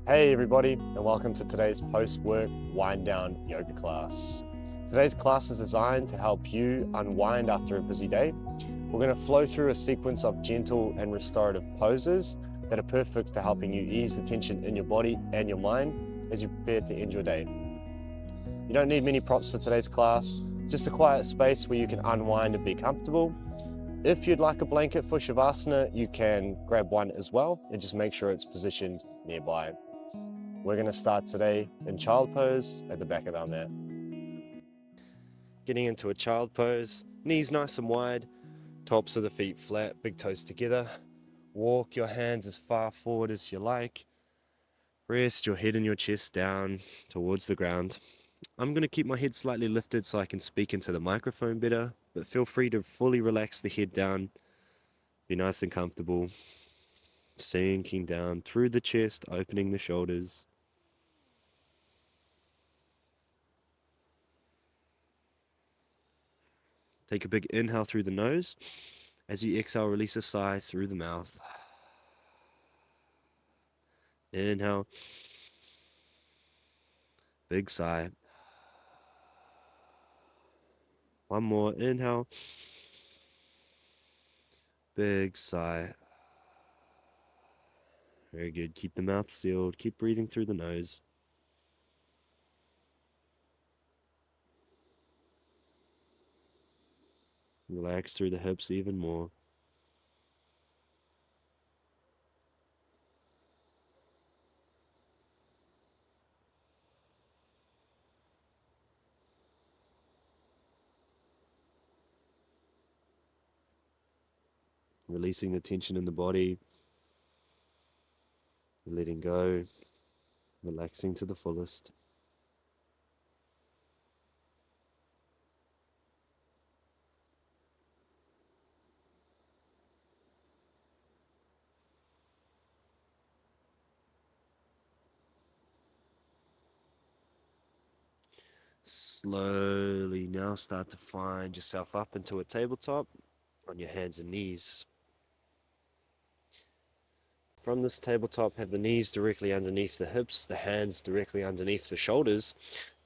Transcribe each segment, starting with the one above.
Hey everybody, and welcome to today's post-work wind-down yoga class. Today's class is designed to help you unwind after a busy day. We're going to flow through a sequence of gentle and restorative poses that are perfect for helping you ease the tension in your body and your mind as you prepare to end your day. You don't need many props for today's class, just a quiet space where you can unwind and be comfortable. If you'd like a blanket for Shavasana, you can grab one as well and just make sure it's positioned nearby. We're going to start today in child pose at the back of our mat. Getting into a child pose, knees nice and wide, tops of the feet flat, big toes together. Walk your hands as far forward as you like. Rest your head and your chest down towards the ground. I'm going to keep my head slightly lifted so I can speak into the microphone better, but feel free to fully relax the head down. Be nice and comfortable. Sinking down through the chest, opening the shoulders. Take a big inhale through the nose. As you exhale, release a sigh through the mouth. Inhale. Big sigh. One more. Inhale. Big sigh. Very good. Keep the mouth sealed. Keep breathing through the nose. Relax through the hips even more. Releasing the tension in the body. Letting go. Relaxing to the fullest. Slowly now start to find yourself up into a tabletop on your hands and knees. From this tabletop, have the knees directly underneath the hips, the hands directly underneath the shoulders,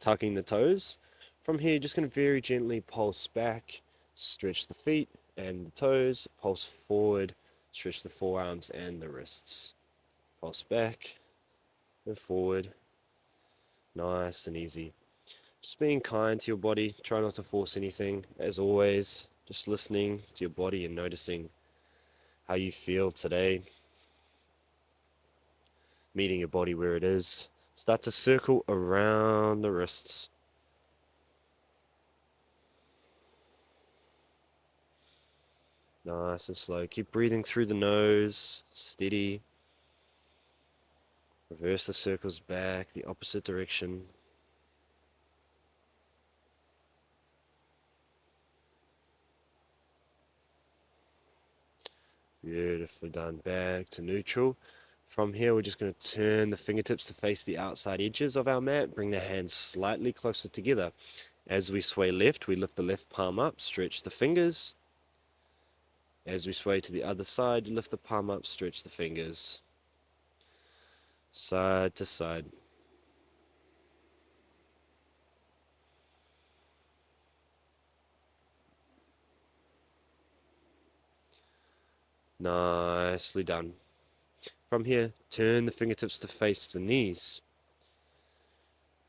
tucking the toes. From here, just going to very gently pulse back, stretch the feet and the toes, pulse forward, stretch the forearms and the wrists. Pulse back and forward, nice and easy. Just being kind to your body, try not to force anything, as always, just listening to your body and noticing how you feel today. Meeting your body where it is. Start to circle around the wrists. Nice and slow. Keep breathing through the nose, steady. Reverse the circles back, the opposite direction. Beautiful, done. Back to neutral. From here, we're just going to turn the fingertips to face the outside edges of our mat. Bring the hands slightly closer together. As we sway left, we lift the left palm up, stretch the fingers. As we sway to the other side, lift the palm up, stretch the fingers. Side to side. Nicely done. From here, turn the fingertips to face the knees.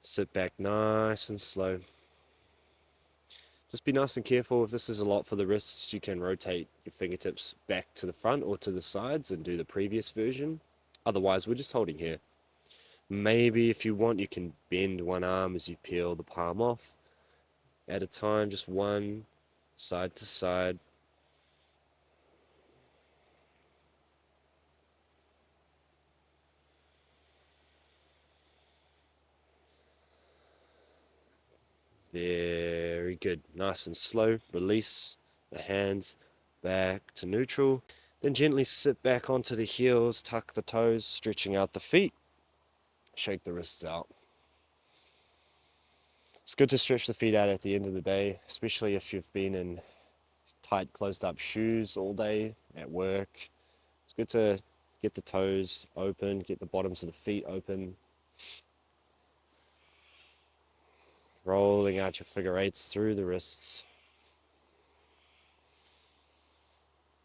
Sit back nice and slow. Just be nice and careful. If this is a lot for the wrists, you can rotate your fingertips back to the front or to the sides and do the previous version. Otherwise, we're just holding here. Maybe if you want, you can bend one arm as you peel the palm off. At a time, just one, side to side. Very good. Nice and slow. Release the hands back to neutral. Then gently sit back onto the heels, tuck the toes, stretching out the feet. Shake the wrists out. It's good to stretch the feet out at the end of the day, especially if you've been in tight, closed up shoes all day at work. It's good to Get the toes open, get the bottoms of the feet open. Rolling out your figure eights through the wrists.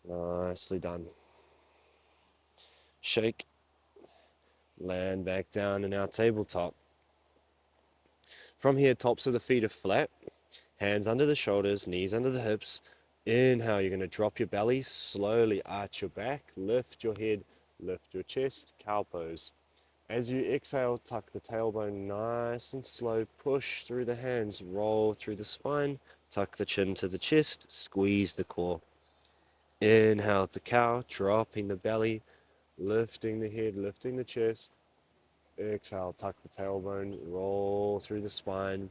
Nicely done. Shake, land back down in our tabletop. From here, tops of the feet are flat, hands under the shoulders, knees under the hips. Inhale, you're going to drop your belly, slowly arch your back, lift your head, lift your chest, cow pose. As you exhale, tuck the tailbone nice and slow, push through the hands, roll through the spine, tuck the chin to the chest, squeeze the core. Inhale to cow, dropping the belly, lifting the head, lifting the chest. Exhale, tuck the tailbone, roll through the spine,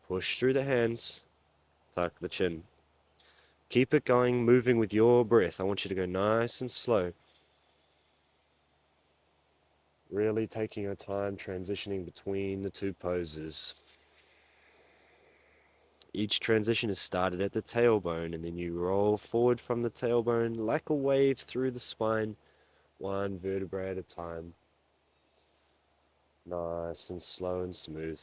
push through the hands, tuck the chin. Keep it going, moving with your breath. I want you to go nice and slow. Really taking your time transitioning between the two poses. Each transition is started at the tailbone, and then you roll forward from the tailbone like a wave through the spine, one vertebra at a time. Nice and slow and smooth.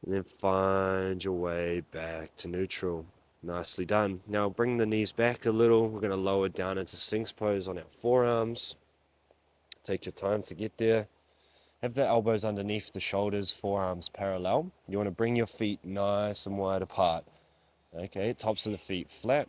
And then find your way back to neutral. Nicely done. Now bring the knees back a little. We're going to lower down into Sphinx pose on our forearms. Take your time to get there. Have the elbows underneath the shoulders, forearms parallel. You want to bring your feet nice and wide apart. Okay, tops of the feet flat.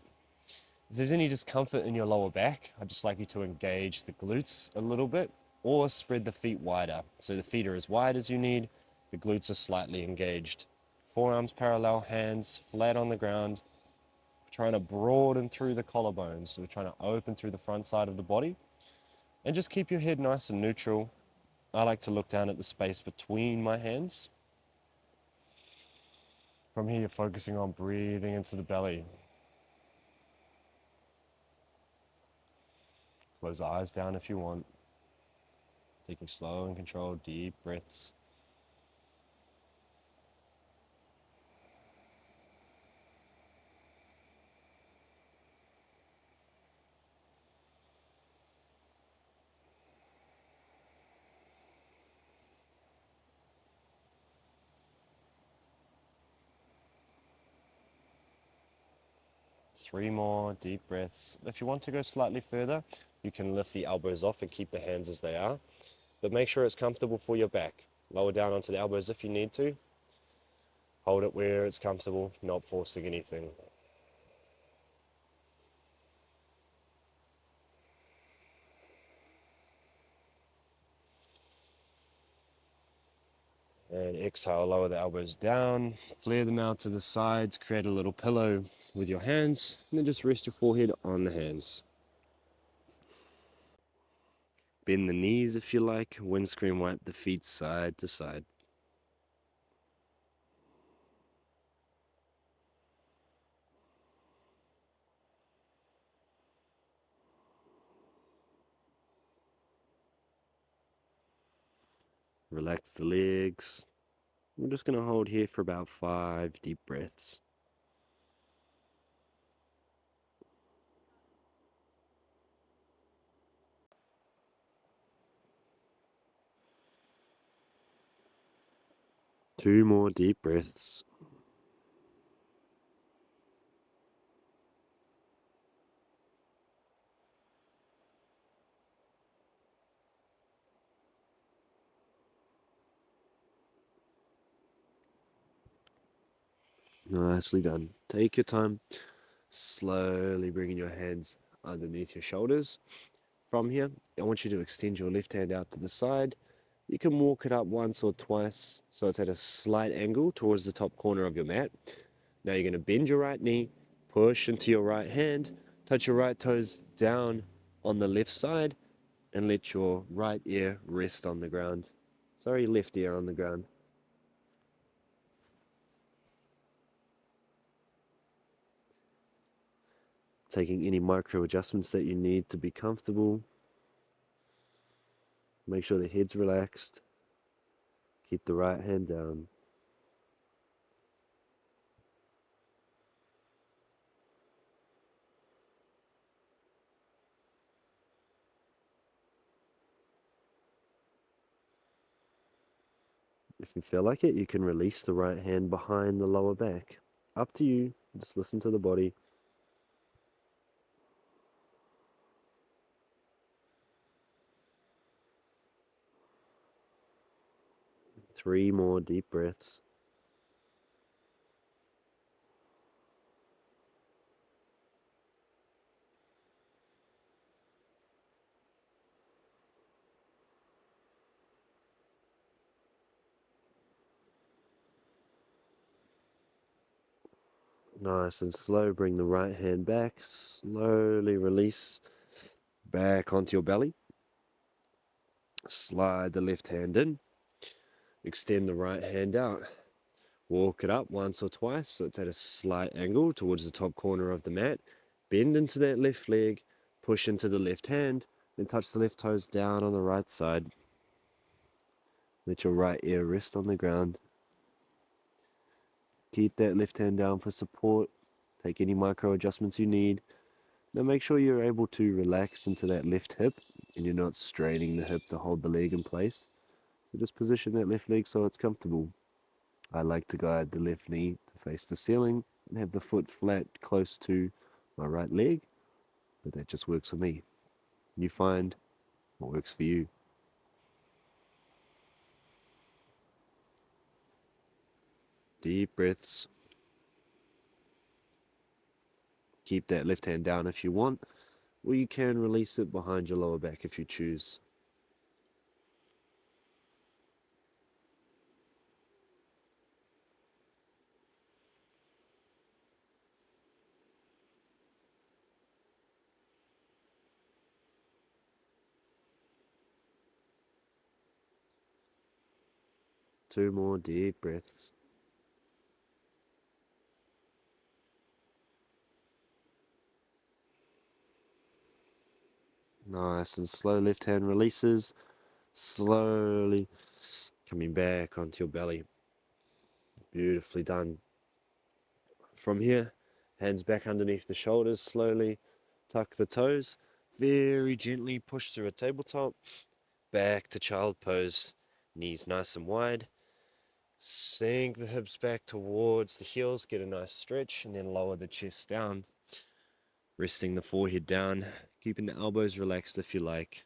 If there's any discomfort in your lower back, I'd just like you to engage the glutes a little bit or spread the feet wider. So the feet are as wide as you need, the glutes are slightly engaged. Forearms parallel, hands flat on the ground. We're trying to broaden through the collarbones. So we're trying to open through the front side of the body. And just keep your head nice and neutral. I like to look down at the space between my hands. From here, you're focusing on breathing into the belly. Close the eyes down if you want. Taking slow and controlled deep breaths. Three more deep breaths. If you want to go slightly further, you can lift the elbows off and keep the hands as they are, but make sure it's comfortable for your back. Lower down onto the elbows if you need to. Hold it where it's comfortable, not forcing anything. And exhale, lower the elbows down, flare them out to the sides, create a little pillow with your hands, and then just rest your forehead on the hands. Bend the knees if you like, windscreen wipe the feet side to side. Relax the legs. We're just going to hold here for about 5 deep breaths. Two more deep breaths. Nicely done. Take your time. Slowly bringing your hands underneath your shoulders. From here, I want you to extend your left hand out to the side. You can walk it up once or twice so it's at a slight angle towards the top corner of your mat. Now you're going to bend your right knee, push into your right hand, touch your right toes down on the left side and let your right ear rest on the ground. Sorry, left ear on the ground. Taking any micro adjustments that you need to be comfortable. Make sure the head's relaxed. Keep the right hand down. If you feel like it, you can release the right hand behind the lower back. Up to you. Just listen to the body. 3 more deep breaths. Nice and slow. Bring the right hand back. Slowly release back onto your belly. Slide the left hand in. Extend the right hand out. Walk it up once or twice so it's at a slight angle towards the top corner of the mat. Bend into that left leg. Push into the left hand. Then touch the left toes down on the right side. Let your right ear rest on the ground. Keep that left hand down for support. Take any micro adjustments you need. Now make sure you're able to relax into that left hip and you're not straining the hip to hold the leg in place. So just position that left leg so it's comfortable. I like to guide the left knee to face the ceiling and have the foot flat close to my right leg, but that just works for me. You find what works for you. Deep breaths. Keep that left hand down if you want, or you can release it behind your lower back if you choose. Two more deep breaths. Nice and slow left hand releases, slowly coming back onto your belly. Beautifully done. From here, hands back underneath the shoulders, slowly tuck the toes, very gently push through a tabletop, back to child pose, knees nice and wide. Sink the hips back towards the heels, get a nice stretch, and then lower the chest down, resting the forehead down, keeping the elbows relaxed if you like.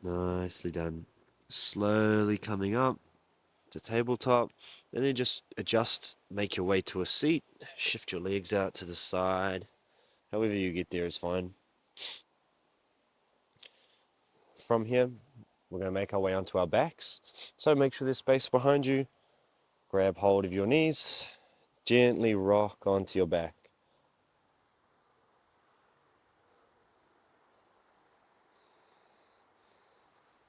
Nicely done. Slowly coming up to tabletop, and then just adjust, make your way to a seat, shift your legs out to the side. However you get there is fine. From here, we're going to make our way onto our backs. So make sure there's space behind you. Grab hold of your knees, gently rock onto your back.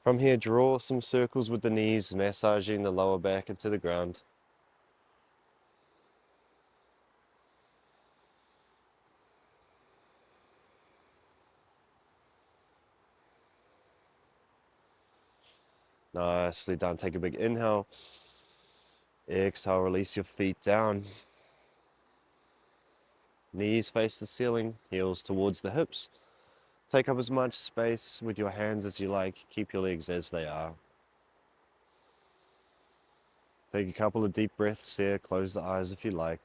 From here, draw some circles with the knees, massaging the lower back into the ground. Nicely done. Take a big inhale. Exhale, release your feet down. Knees face the ceiling, heels towards the hips. Take up as much space with your hands as you like. Keep your legs as they are. Take a couple of deep breaths here. Close the eyes if you like.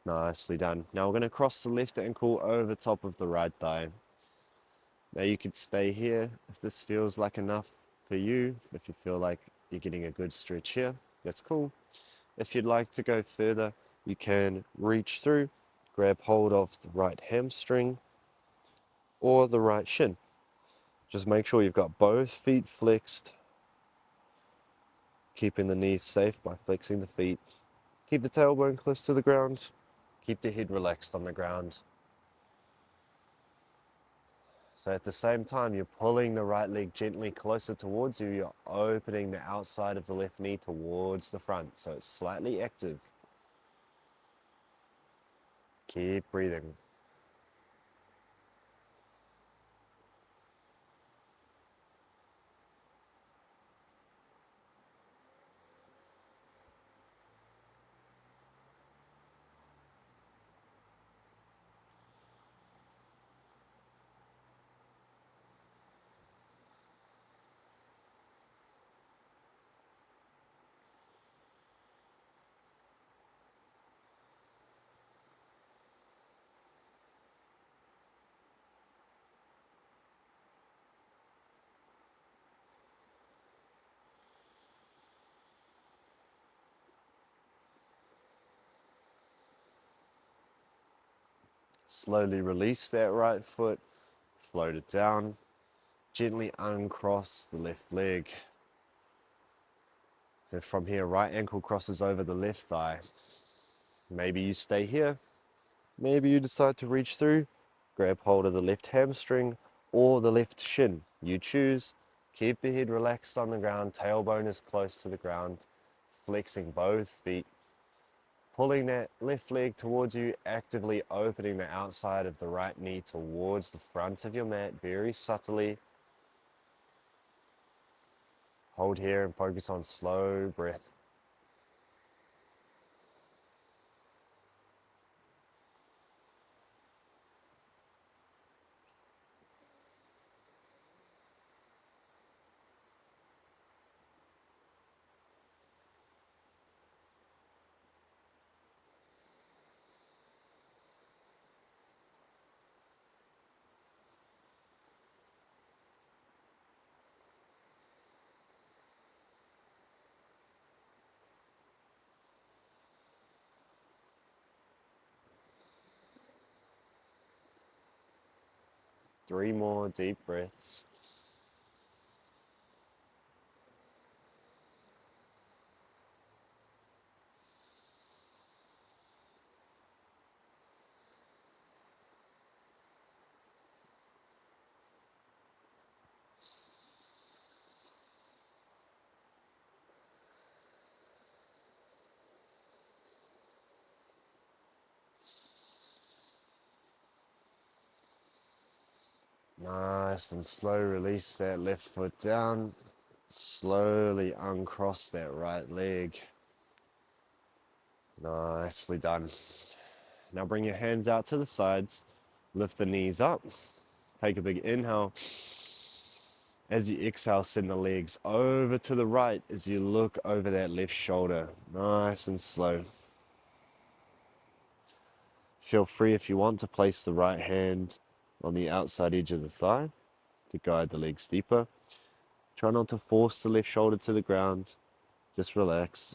Nicely done. Now we're going to cross the left ankle over top of the right thigh. Now you could stay here if this feels like enough for you. If you feel like you're getting a good stretch here, that's cool. If you'd like to go further, you can reach through, grab hold of the right hamstring or the right shin. Just make sure you've got both feet flexed, keeping the knees safe by flexing the feet. Keep the tailbone close to the ground. Keep the head relaxed on the ground. So at the same time, you're pulling the right leg gently closer towards you. You're opening the outside of the left knee towards the front. So it's slightly active. Keep breathing. Slowly release that right foot. Float it down. Gently uncross the left leg. And from here, right ankle crosses over the left thigh. Maybe you stay here. Maybe you decide to reach through, grab hold of the left hamstring or the left shin. You choose. Keep the head relaxed on the ground. Tailbone is close to the ground. Flexing both feet. Pulling that left leg towards you, actively opening the outside of the right knee towards the front of your mat, very subtly. Hold here and focus on slow breath. Three more deep breaths. Nice and slow, release that left foot down. Slowly uncross that right leg. Nicely done. Now bring your hands out to the sides. Lift the knees up. Take a big inhale. As you exhale, send the legs over to the right as you look over that left shoulder. Nice and slow. Feel free if you want to place the right hand on the outside edge of the thigh to guide the legs deeper. Try not to force the left shoulder to the ground. Just relax.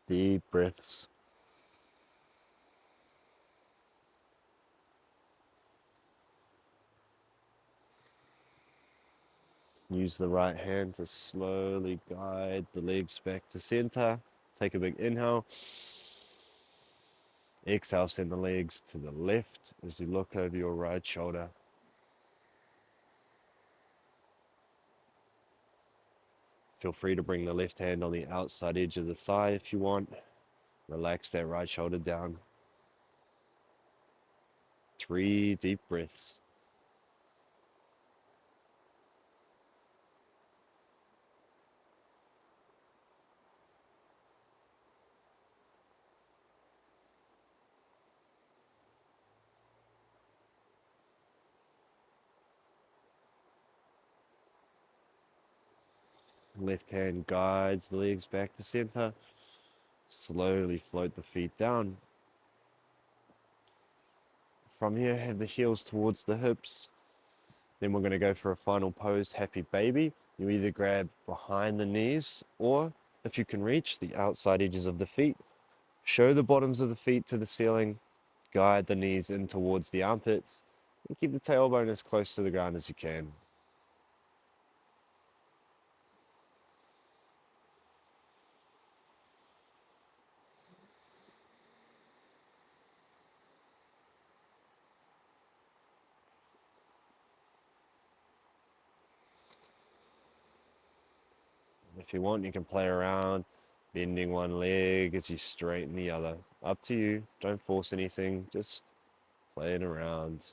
Deep breaths. Use the right hand to slowly guide the legs back to center. Take a big inhale. Exhale, send the legs to the left as you look over your right shoulder. Feel free to bring the left hand on the outside edge of the thigh if you want. Relax that right shoulder down. 3 deep breaths. Left hand guides the legs back to center. Slowly float the feet down. From here, have the heels towards the hips. Then we're going to go for a final pose, happy baby. You either grab behind the knees or, if you can reach, the outside edges of the feet. Show the bottoms of the feet to the ceiling. Guide the knees in towards the armpits. And keep the tailbone as close to the ground as you can. If you want, you can play around, bending one leg as you straighten the other. Up to you. Don't force anything. Just playing around.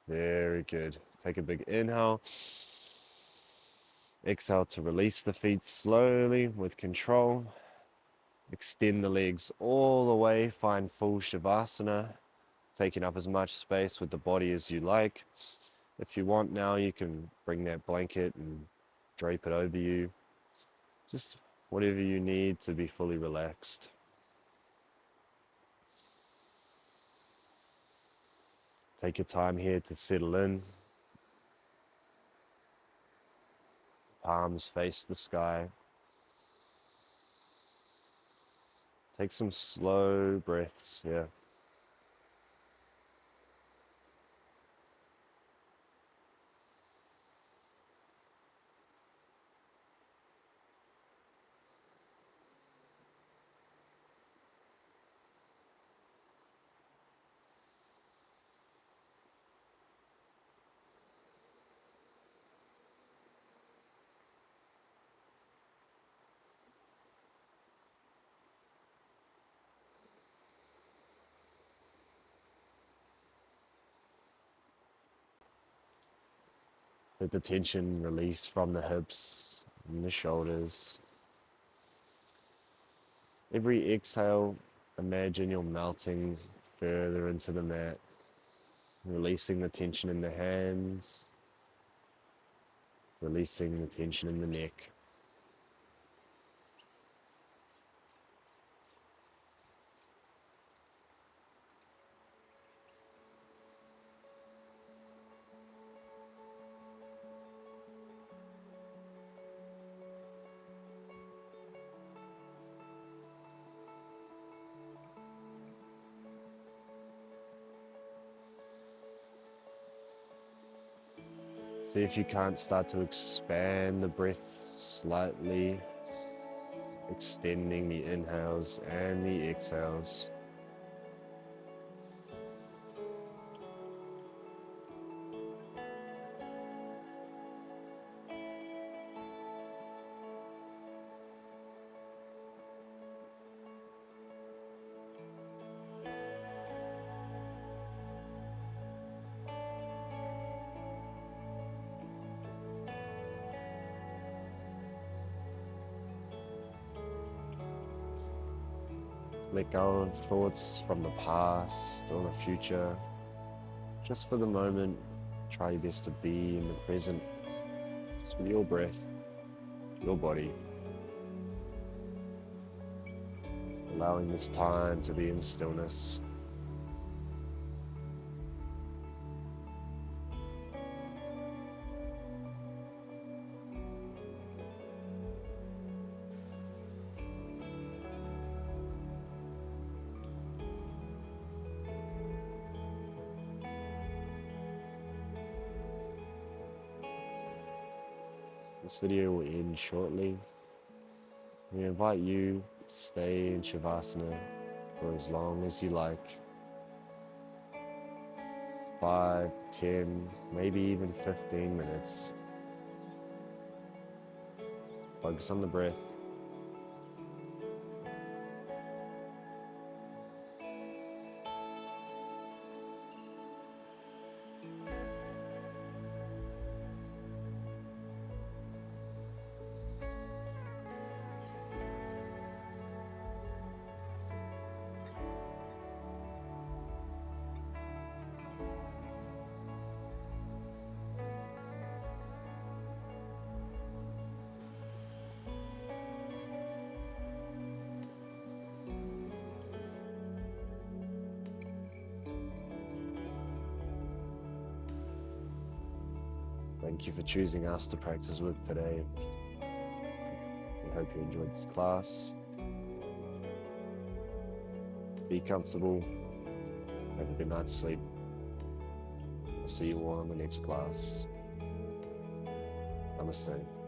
Very good. Take a big inhale. Exhale to release the feet slowly with control. Extend the legs all the way. Find full Shavasana, taking up as much space with the body as you like. If you want now, you can bring that blanket and drape it over you. Just whatever you need to be fully relaxed. Take your time here to settle in. Palms face the sky. Take some slow breaths, yeah. Let the tension release from the hips and the shoulders. Every exhale, imagine you're melting further into the mat, releasing the tension in the hands, releasing the tension in the neck. See if you can't start to expand the breath slightly, extending the inhales and the exhales. Let go of thoughts from the past or the future. Just for the moment, try your best to be in the present, just with your breath, your body. Allowing this time to be in stillness. This video will end shortly. We invite you to stay in Shavasana for as long as you like. 5, 10, maybe even 15 minutes. Focus on the breath. Thank you for choosing us to practice with today. We hope you enjoyed this class. Be comfortable. Have a good night's sleep. I'll see you all in the next class. Namaste.